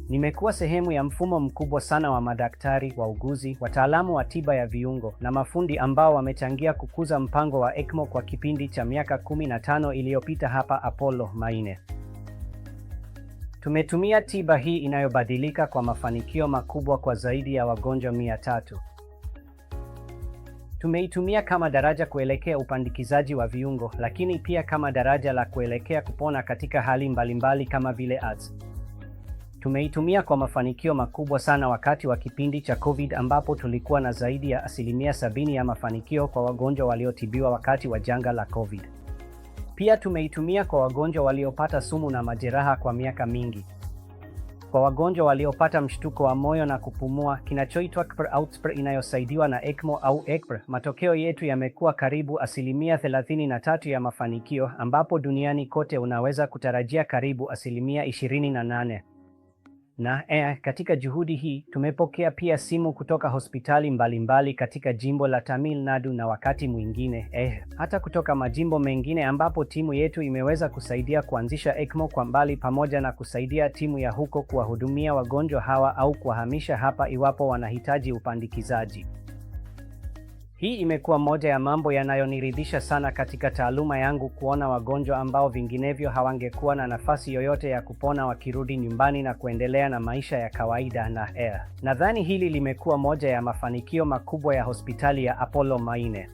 Nimekuwa sehemu ya mfumo mkubwa sana wa madaktari, wauguzi, wataalamu wa tiba ya viungo na mafundi ambao wamechangia kukuza mpango wa ECMO kwa kipindi cha miaka 15 iliyopita hapa Apollo Maine. Tumetumia tiba hii inayobadilika kwa mafanikio makubwa kwa zaidi ya wagonjwa 300. Tumeitumia kama daraja kuelekea upandikizaji wa viungo, lakini pia kama daraja la kuelekea kupona katika hali mbalimbali kama vile AIDS. Tumeitumia kwa mafanikio makubwa sana wakati wa kipindi cha COVID ambapo tulikuwa na zaidi ya 70% ya mafanikio kwa wagonjwa waliotibiwa wakati wa janga la COVID. Pia tumeitumia kwa wagonjwa waliopata sumu na majeraha kwa miaka mingi. Kwa wagonjwa waliopata mshtuko wa moyo na kupumua, kinachoitwa CPR au TSPR inayosaidiwa na ECMO au ECPR, matokeo yetu yamekuwa karibu 33% ya mafanikio, ambapo duniani kote unaweza kutarajia karibu 28%. Katika juhudi hii, tumepokea pia simu kutoka hospitali mbalimbali katika jimbo la Tamil Nadu na wakati mwingine, hata kutoka majimbo mengine ambapo timu yetu imeweza kusaidia kuanzisha ECMO kwa mbali pamoja na kusaidia timu ya huko kuwahudumia wagonjwa hawa au kuwahamisha hapa iwapo wanahitaji upandikizaji. Hii imekuwa moja ya mambo yanayoniridhisha sana katika taaluma yangu, kuona wagonjwa ambao vinginevyo hawangekuwa na nafasi yoyote ya kupona wakirudi nyumbani na kuendelea na maisha ya kawaida. Nadhani hili limekuwa moja ya mafanikio makubwa ya hospitali ya Apollo Maine.